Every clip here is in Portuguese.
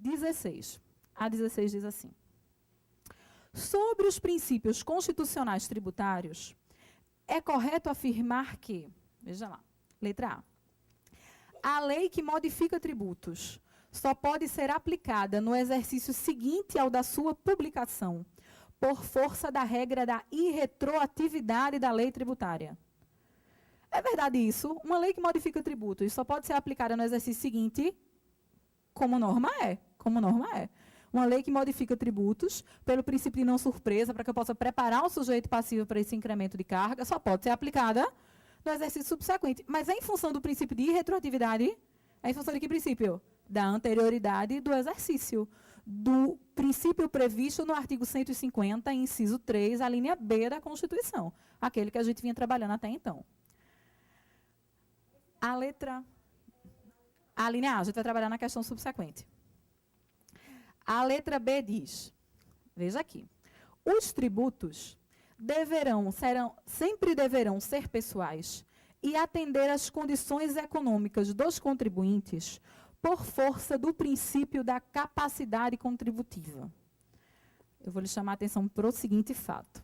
16. A 16 diz assim: sobre os princípios constitucionais tributários, é correto afirmar que, veja lá, letra A, a lei que modifica tributos só pode ser aplicada no exercício seguinte ao da sua publicação, por força da regra da irretroatividade da lei tributária. É verdade isso? Uma lei que modifica tributos só pode ser aplicada no exercício seguinte, como norma é. Como norma é. Uma lei que modifica tributos, pelo princípio de não surpresa, para que eu possa preparar o sujeito passivo para esse incremento de carga, só pode ser aplicada no exercício subsequente. Mas é em função do princípio de irretroatividade? É em função de que princípio? Da anterioridade do exercício. Do princípio previsto no artigo 150, inciso 3, a linha B da Constituição. Aquele que a gente vinha trabalhando até então. A linha A, a gente vai trabalhar na questão subsequente. A letra B diz, veja aqui, os tributos sempre deverão ser pessoais e atender às condições econômicas dos contribuintes por força do princípio da capacidade contributiva. Eu vou lhe chamar a atenção para o seguinte fato.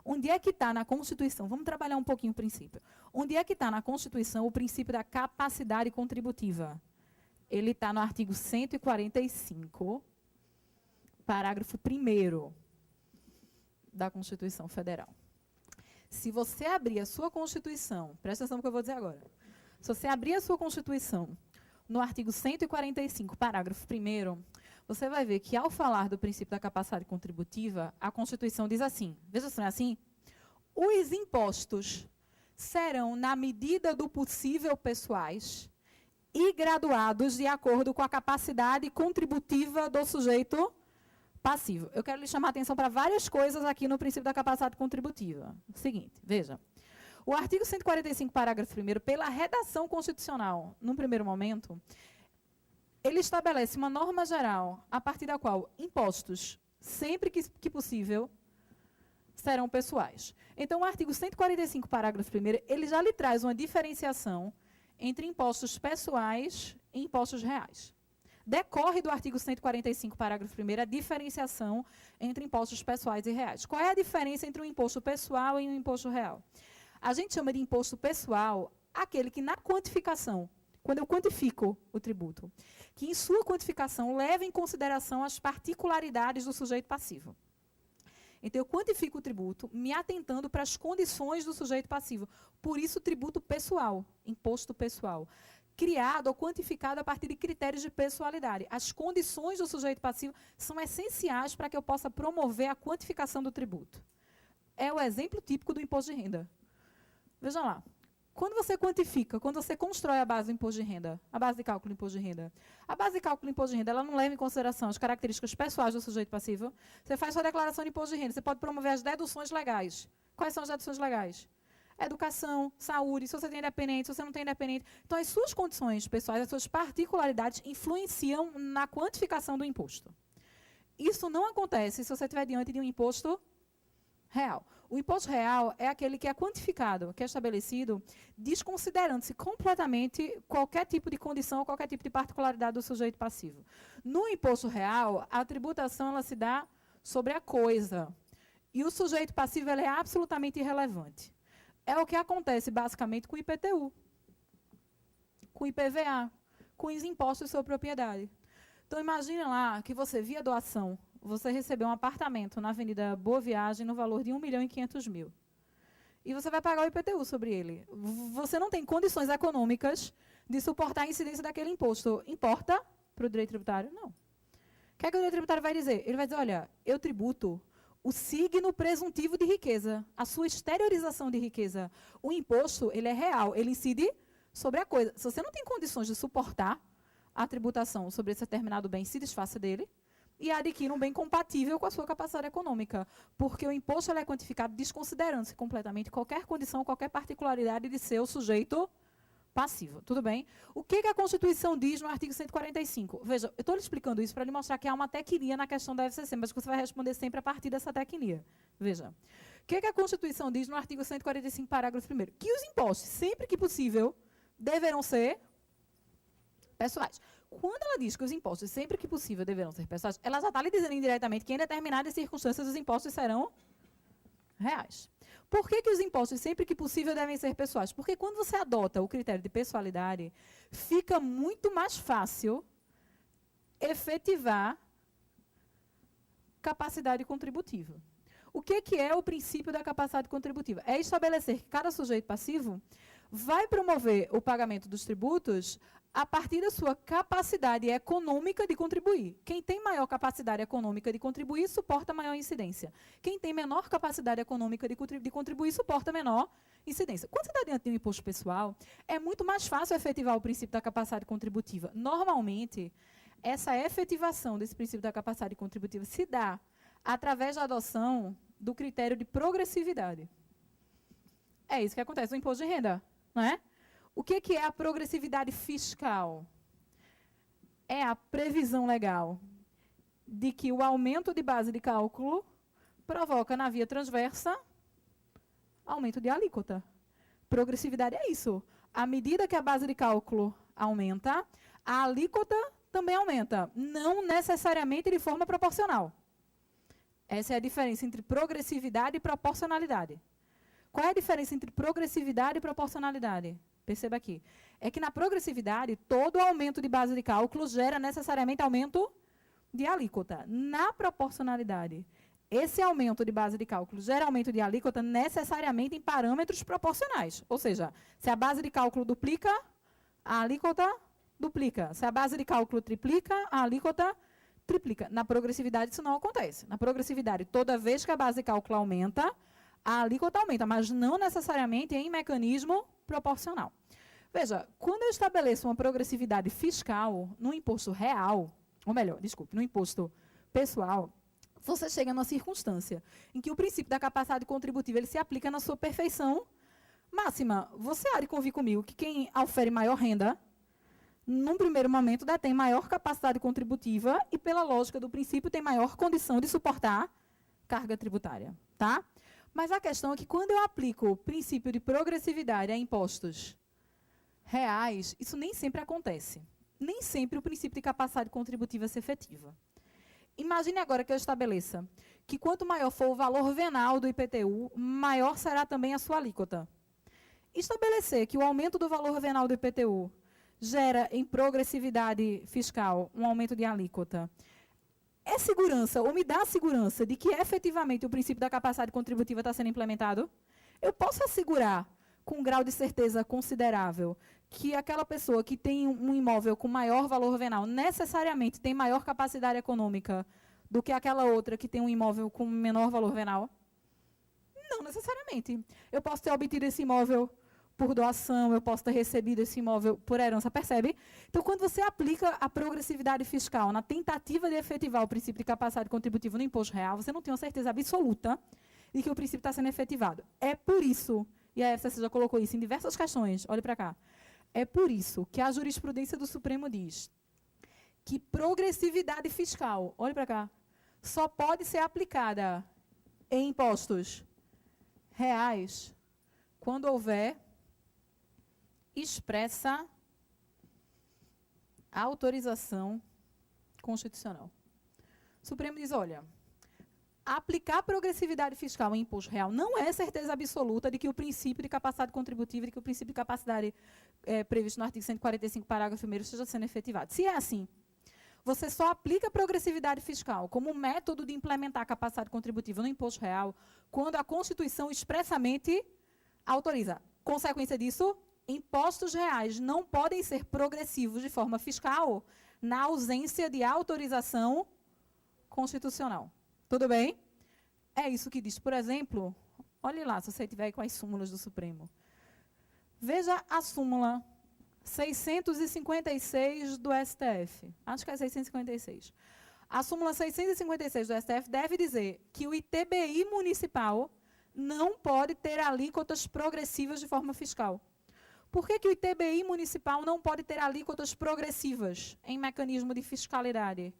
Onde é que está na Constituição? Vamos trabalhar um pouquinho o princípio. Onde é que está na Constituição o princípio da capacidade contributiva? Ele está no artigo 145, parágrafo 1º da Constituição Federal. Se você abrir a sua Constituição, presta atenção no que eu vou dizer agora. Se você abrir a sua Constituição no artigo 145, parágrafo 1º, você vai ver que, ao falar do princípio da capacidade contributiva, a Constituição diz assim, veja se não é assim, os impostos serão, na medida do possível, pessoais e graduados de acordo com a capacidade contributiva do sujeito passivo. Eu quero lhe chamar a atenção para várias coisas aqui no princípio da capacidade contributiva. Seguinte, veja. O artigo 145, parágrafo 1º, pela redação constitucional, num primeiro momento, ele estabelece uma norma geral a partir da qual impostos, sempre que possível, serão pessoais. Então, o artigo 145, parágrafo 1º, ele já lhe traz uma diferenciação entre impostos pessoais e impostos reais. Decorre do artigo 145, parágrafo 1º, a diferenciação entre impostos pessoais e reais. Qual é a diferença entre um imposto pessoal e um imposto real? A gente chama de imposto pessoal aquele que, na quantificação, quando eu quantifico o tributo, que em sua quantificação leva em consideração as particularidades do sujeito passivo. Então, eu quantifico o tributo me atentando para as condições do sujeito passivo. Por isso, tributo pessoal, imposto pessoal, criado ou quantificado a partir de critérios de pessoalidade. As condições do sujeito passivo são essenciais para que eu possa promover a quantificação do tributo. É o exemplo típico do imposto de renda. Vejam lá. Quando você quantifica, quando você constrói a base do imposto de renda, a base de cálculo do imposto de renda, a base de cálculo do imposto de renda, ela não leva em consideração as características pessoais do sujeito passivo. Você faz sua declaração de imposto de renda, você pode promover as deduções legais. Quais são as deduções legais? Educação, saúde, se você tem independente, se você não tem independente. Então, as suas condições pessoais, as suas particularidades influenciam na quantificação do imposto. Isso não acontece se você estiver diante de um imposto real. O imposto real é aquele que é quantificado, que é estabelecido, desconsiderando-se completamente qualquer tipo de condição, qualquer tipo de particularidade do sujeito passivo. No imposto real, a tributação ela se dá sobre a coisa. E o sujeito passivo ele é absolutamente irrelevante. É o que acontece, basicamente, com o IPTU, com o IPVA, com os impostos sobre propriedade. Então, imagina lá que você, via doação, você recebeu um apartamento na Avenida Boa Viagem no valor de 1.500.000. E você vai pagar o IPTU sobre ele. Você não tem condições econômicas de suportar a incidência daquele imposto. Importa para o direito tributário? Não. O que é que o direito tributário vai dizer? Ele vai dizer, olha, eu tributo o signo presuntivo de riqueza, a sua exteriorização de riqueza. O imposto, ele é real, ele incide sobre a coisa. Se você não tem condições de suportar a tributação sobre esse determinado bem, se desfaça dele e adquira um bem compatível com a sua capacidade econômica. Porque o imposto ele é quantificado desconsiderando-se completamente qualquer condição, qualquer particularidade de seu sujeito passivo. Tudo bem? O que a Constituição diz no artigo 145? Veja, eu estou lhe explicando isso para lhe mostrar que há uma tecnia na questão da FCC, mas que você vai responder sempre a partir dessa tecnia. Veja. O que a Constituição diz no artigo 145, parágrafo 1º? Que os impostos, sempre que possível, deverão ser pessoais. quando ela diz que os impostos, sempre que possível, deverão ser pessoais, ela já está lhe dizendo indiretamente que em determinadas circunstâncias os impostos serão reais. Por que os impostos, sempre que possível, devem ser pessoais? Porque quando você adota o critério de pessoalidade, fica muito mais fácil efetivar capacidade contributiva. O que é o princípio da capacidade contributiva? É estabelecer que cada sujeito passivo vai promover o pagamento dos tributos a partir da sua capacidade econômica de contribuir. Quem tem maior capacidade econômica de contribuir, suporta maior incidência. Quem tem menor capacidade econômica de contribuir, suporta menor incidência. Quando você está diante de um imposto pessoal, é muito mais fácil efetivar o princípio da capacidade contributiva. Normalmente, essa efetivação desse princípio da capacidade contributiva se dá através da adoção do critério de progressividade. É isso que acontece no imposto de renda, não é? O que é a progressividade fiscal? É a previsão legal de que o aumento de base de cálculo provoca, na via transversa, aumento de alíquota. Progressividade é isso. À medida que a base de cálculo aumenta, a alíquota também aumenta. Não necessariamente de forma proporcional. Essa é a diferença entre progressividade e proporcionalidade. Qual é a diferença entre progressividade e proporcionalidade? Perceba aqui. É que na progressividade, todo aumento de base de cálculo gera necessariamente aumento de alíquota. Na proporcionalidade, esse aumento de base de cálculo gera aumento de alíquota necessariamente em parâmetros proporcionais. Ou seja, se a base de cálculo duplica, a alíquota duplica. Se a base de cálculo triplica, a alíquota triplica. Na progressividade, isso não acontece. Na progressividade, toda vez que a base de cálculo aumenta, a alíquota aumenta, mas não necessariamente em mecanismo proporcional. Veja, quando eu estabeleço uma progressividade fiscal no imposto real, ou melhor, desculpe, no imposto pessoal, você chega numa circunstância em que o princípio da capacidade contributiva ele se aplica na sua perfeição máxima. Você há de convir comigo que quem ofere maior renda, num primeiro momento, detém maior capacidade contributiva e, pela lógica do princípio, tem maior condição de suportar carga tributária. Tá? Mas a questão é que, quando eu aplico o princípio de progressividade a impostos reais, isso nem sempre acontece. Nem sempre o princípio de capacidade contributiva se efetiva. Imagine agora que eu estabeleça que, quanto maior for o valor venal do IPTU, maior será também a sua alíquota. Estabelecer que o aumento do valor venal do IPTU gera em progressividade fiscal um aumento de alíquota. É segurança, ou me dá a segurança de que efetivamente o princípio da capacidade contributiva está sendo implementado? Eu posso assegurar, com um grau de certeza considerável, que aquela pessoa que tem um imóvel com maior valor venal necessariamente tem maior capacidade econômica do que aquela outra que tem um imóvel com menor valor venal? Não necessariamente. Eu posso ter obtido esse imóvel por doação, eu posso ter recebido esse imóvel por herança, percebe? Então, quando você aplica a progressividade fiscal na tentativa de efetivar o princípio de capacidade contributiva no imposto real, você não tem uma certeza absoluta de que o princípio está sendo efetivado. É por isso, e a FCC já colocou isso em diversas questões, olhe para cá, é por isso que a jurisprudência do Supremo diz que progressividade fiscal, olhe para cá, só pode ser aplicada em impostos reais quando houver expressa autorização constitucional. O Supremo diz, olha, aplicar progressividade fiscal em imposto real não é certeza absoluta de que o princípio de capacidade contributiva, de que o princípio de capacidade previsto no artigo 145, parágrafo 1º, esteja sendo efetivado. Se é assim, você só aplica progressividade fiscal como método de implementar a capacidade contributiva no imposto real quando a Constituição expressamente autoriza. Consequência disso, impostos reais não podem ser progressivos de forma fiscal na ausência de autorização constitucional. Tudo bem? É isso que diz, por exemplo, olhe lá, se você tiver com as súmulas do Supremo. Veja a súmula 656 do STF. Acho que é 656. A súmula 656 do STF deve dizer que o ITBI municipal não pode ter alíquotas progressivas de forma fiscal. Por que o ITBI municipal não pode ter alíquotas progressivas em mecanismo de fiscalidade?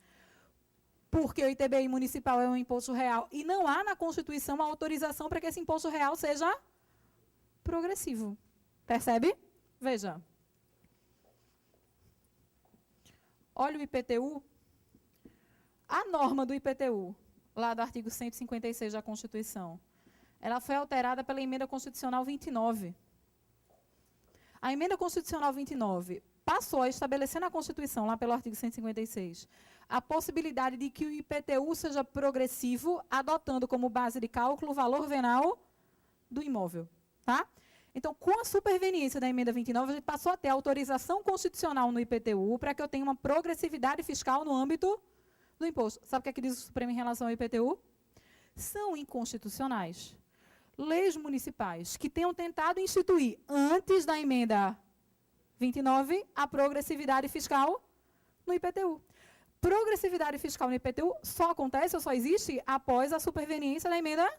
Porque o ITBI municipal é um imposto real e não há na Constituição a autorização para que esse imposto real seja progressivo. Percebe? Veja. Olha o IPTU. A norma do IPTU, lá do artigo 156 da Constituição, ela foi alterada pela Emenda Constitucional 29. A Emenda Constitucional 29 passou a estabelecer na Constituição, lá pelo artigo 156, a possibilidade de que o IPTU seja progressivo, adotando como base de cálculo o valor venal do imóvel. Tá? Então, com a superveniência da Emenda 29, a gente passou a ter autorização constitucional no IPTU para que eu tenha uma progressividade fiscal no âmbito do imposto. Sabe o que diz o Supremo em relação ao IPTU? São inconstitucionais leis municipais que tenham tentado instituir, antes da Emenda 29, a progressividade fiscal no IPTU. Progressividade fiscal no IPTU só acontece ou só existe após a superveniência da Emenda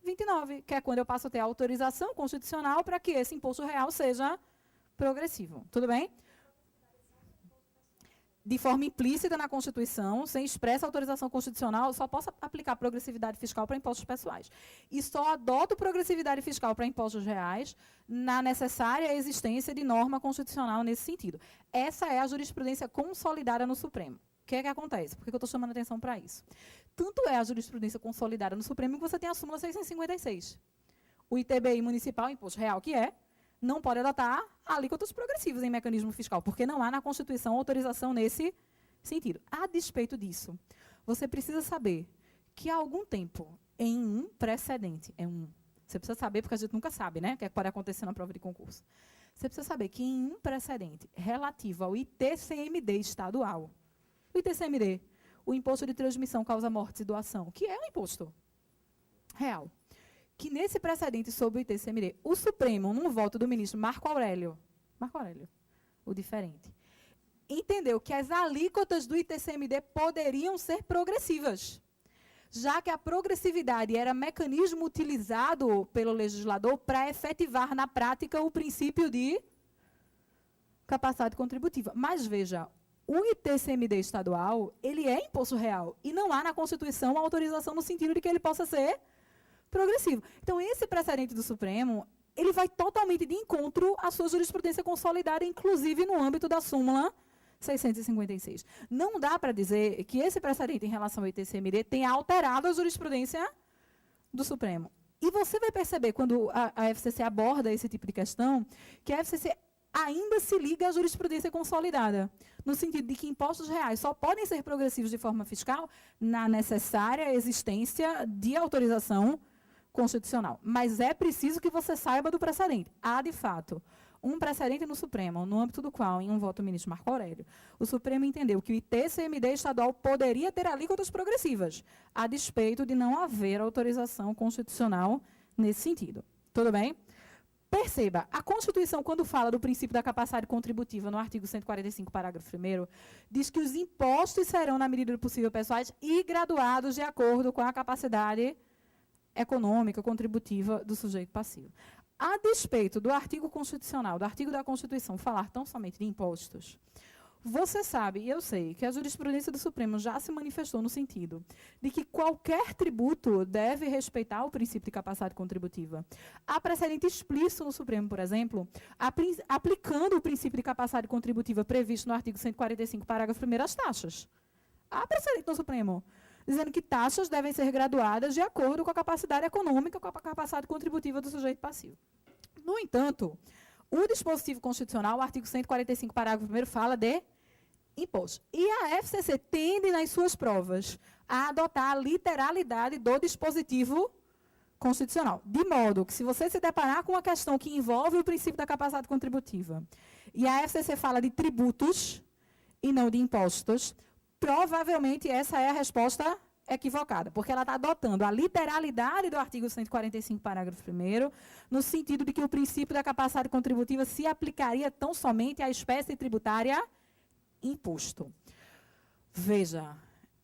29, que é quando eu passo a ter autorização constitucional para que esse imposto real seja progressivo. Tudo bem? De forma implícita na Constituição, sem expressa autorização constitucional, só posso aplicar progressividade fiscal para impostos pessoais. E só adoto progressividade fiscal para impostos reais na necessária existência de norma constitucional nesse sentido. Essa é a jurisprudência consolidada no Supremo. O que é que acontece? Por que eu estou chamando a atenção para isso? Tanto é a jurisprudência consolidada no Supremo que você tem a súmula 656. O ITBI municipal, imposto real que é, não pode adotar alíquotas progressivas em mecanismo fiscal, porque não há na Constituição autorização nesse sentido. A despeito disso, você precisa saber que há algum tempo, em um precedente, você precisa saber, porque a gente nunca sabe, né, o que pode acontecer na prova de concurso. Você precisa saber que em um precedente relativo ao ITCMD estadual, o ITCMD, o Imposto de Transmissão, Causa Mortes e Doação, que é um imposto real, que nesse precedente sobre o ITCMD, o Supremo, num voto do ministro Marco Aurélio, o diferente, entendeu que as alíquotas do ITCMD poderiam ser progressivas, já que a progressividade era mecanismo utilizado pelo legislador para efetivar na prática o princípio de capacidade contributiva. Mas, veja, o ITCMD estadual, ele é imposto real, e não há na Constituição autorização no sentido de que ele possa ser progressivo. Então, esse precedente do Supremo, ele vai totalmente de encontro à sua jurisprudência consolidada, inclusive no âmbito da súmula 656. Não dá para dizer que esse precedente em relação ao ITCMD tenha alterado a jurisprudência do Supremo. E você vai perceber, quando a FCC aborda esse tipo de questão, que a FCC ainda se liga à jurisprudência consolidada, no sentido de que impostos reais só podem ser progressivos de forma fiscal na necessária existência de autorização constitucional. Mas é preciso que você saiba do precedente. Há, de fato, um precedente no Supremo, no âmbito do qual, em um voto do ministro Marco Aurélio, o Supremo entendeu que o ITCMD estadual poderia ter alíquotas progressivas, a despeito de não haver autorização constitucional nesse sentido. Tudo bem? Perceba, a Constituição, quando fala do princípio da capacidade contributiva, no artigo 145, parágrafo 1º, diz que os impostos serão, na medida do possível, pessoais e graduados de acordo com a capacidade econômica, contributiva do sujeito passivo. A despeito do artigo constitucional, do artigo da Constituição, falar tão somente de impostos, você sabe, e eu sei, que a jurisprudência do Supremo já se manifestou no sentido de que qualquer tributo deve respeitar o princípio de capacidade contributiva. Há precedente explícito no Supremo, por exemplo, aplicando o princípio de capacidade contributiva previsto no artigo 145, parágrafo 1º, às taxas. Há precedente no Supremo dizendo que taxas devem ser graduadas de acordo com a capacidade econômica, com a capacidade contributiva do sujeito passivo. No entanto, o dispositivo constitucional, o artigo 145, parágrafo 1º, fala de imposto. E a FCC tende, nas suas provas, a adotar a literalidade do dispositivo constitucional. De modo que, se você se deparar com uma questão que envolve o princípio da capacidade contributiva, e a FCC fala de tributos e não de impostos, provavelmente essa é a resposta equivocada, porque ela está adotando a literalidade do artigo 145, parágrafo 1º, no sentido de que o princípio da capacidade contributiva se aplicaria tão somente à espécie tributária imposto. Veja,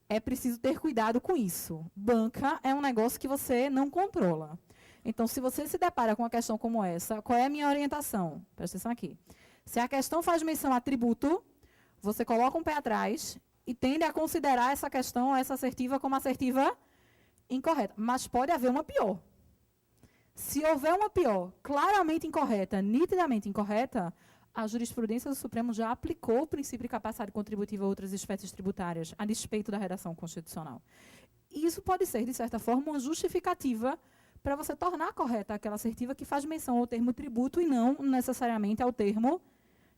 é preciso ter cuidado com isso. Banca é um negócio que você não controla. Então, se você se depara com uma questão como essa, qual é a minha orientação? Presta atenção aqui. Se a questão faz menção a tributo, você coloca um pé atrás e tende a considerar essa questão, essa assertiva, como assertiva incorreta. Mas pode haver uma pior. Se houver uma pior, claramente incorreta, nitidamente incorreta, A jurisprudência do Supremo já aplicou o princípio de capacidade contributiva a outras espécies tributárias, a despeito da redação constitucional. E isso pode ser, de certa forma, uma justificativa para você tornar correta aquela assertiva que faz menção ao termo tributo e não necessariamente ao termo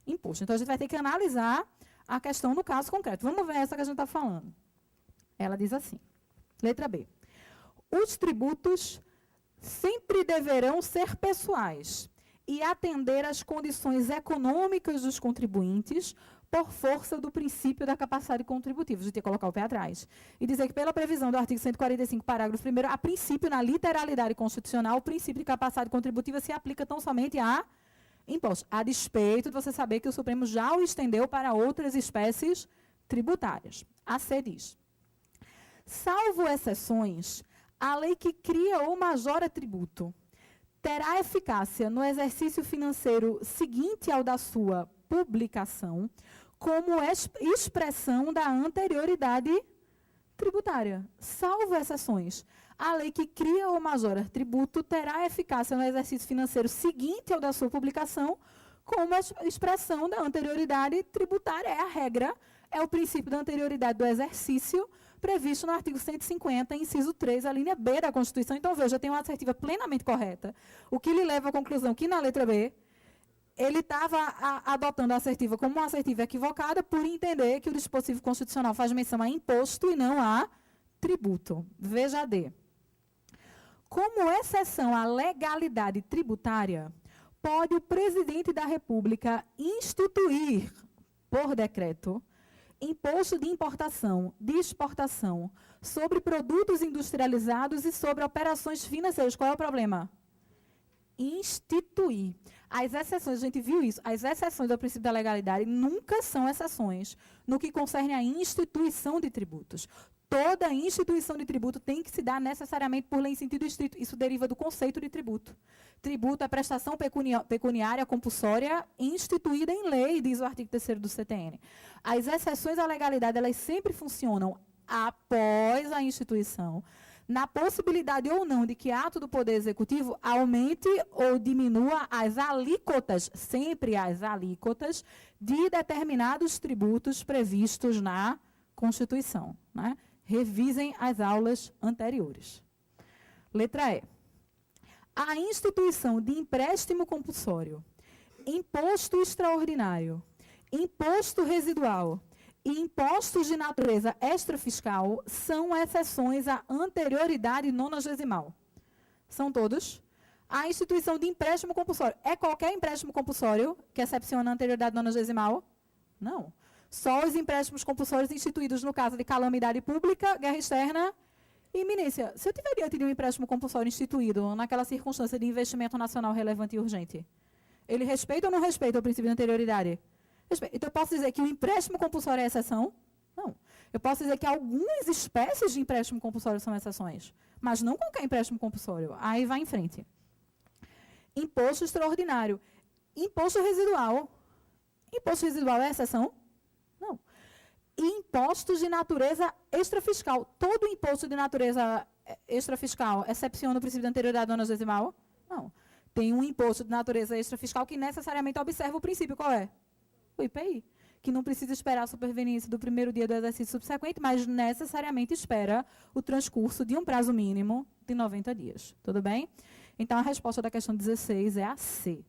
imposto. Então, a gente vai ter que analisar a questão no caso concreto. Vamos ver essa que a gente está falando. Ela diz assim, letra B. Os tributos sempre deverão ser pessoais e atender às condições econômicas dos contribuintes por força do princípio da capacidade contributiva. A gente ia colocar o pé atrás. E dizer que, pela previsão do artigo 145, parágrafo 1º, a princípio, na literalidade constitucional, o princípio de capacidade contributiva se aplica tão somente a impostos, a despeito de você saber que o Supremo já o estendeu para outras espécies tributárias. A C diz, salvo exceções, a lei que cria ou majora tributo terá eficácia no exercício financeiro seguinte ao da sua publicação, como expressão da anterioridade tributária. Salvo exceções, a lei que cria ou majora tributo terá eficácia no exercício financeiro seguinte ao da sua publicação, como expressão da anterioridade tributária. É a regra, é o princípio da anterioridade do exercício, previsto no artigo 150, inciso 3, a linha B da Constituição. Então, veja, tem uma assertiva plenamente correta, o que lhe leva à conclusão que, na letra B, ele estava adotando a assertiva como uma assertiva equivocada por entender que o dispositivo constitucional faz menção a imposto e não a tributo. Veja a D. Como exceção à legalidade tributária, pode o presidente da República instituir, por decreto, imposto de importação, de exportação, sobre produtos industrializados e sobre operações financeiras. Qual é o problema? Instituir. As exceções, a gente viu isso, as exceções ao princípio da legalidade nunca são exceções no que concerne à instituição de tributos. Toda instituição de tributo tem que se dar necessariamente por lei em sentido estrito. Isso deriva do conceito de tributo. Tributo é prestação pecuniária compulsória instituída em lei, diz o artigo 3º do CTN. As exceções à legalidade, elas sempre funcionam após a instituição, na possibilidade ou não de que ato do Poder Executivo aumente ou diminua as alíquotas, sempre as alíquotas, de determinados tributos previstos na Constituição, né? Revisem as aulas anteriores. Letra E. A instituição de empréstimo compulsório, imposto extraordinário, imposto residual e impostos de natureza extrafiscal são exceções à anterioridade nonagesimal. São todos? A instituição de empréstimo compulsório. É qualquer empréstimo compulsório que excepciona a anterioridade nonagesimal? Não. Só os empréstimos compulsórios instituídos no caso de calamidade pública, guerra externa e iminência. Se eu tiver diante de um empréstimo compulsório instituído naquela circunstância de investimento nacional relevante e urgente, ele respeita ou não respeita o princípio de anterioridade? Respeita. Então, eu posso dizer que o empréstimo compulsório é exceção? Não. Eu posso dizer que algumas espécies de empréstimo compulsório são exceções, mas não qualquer empréstimo compulsório. Aí vai em frente. Imposto extraordinário. Imposto residual. Imposto residual é exceção? Não. E impostos de natureza extrafiscal. Todo imposto de natureza extrafiscal excepciona o princípio da anterioridade nonagesimal? Não. Tem um imposto de natureza extrafiscal que necessariamente observa o princípio. Qual é? O IPI. Que não precisa esperar a superveniência do primeiro dia do exercício subsequente, mas necessariamente espera o transcurso de um prazo mínimo de 90 dias. Tudo bem? Então, a resposta da questão 16 é a C.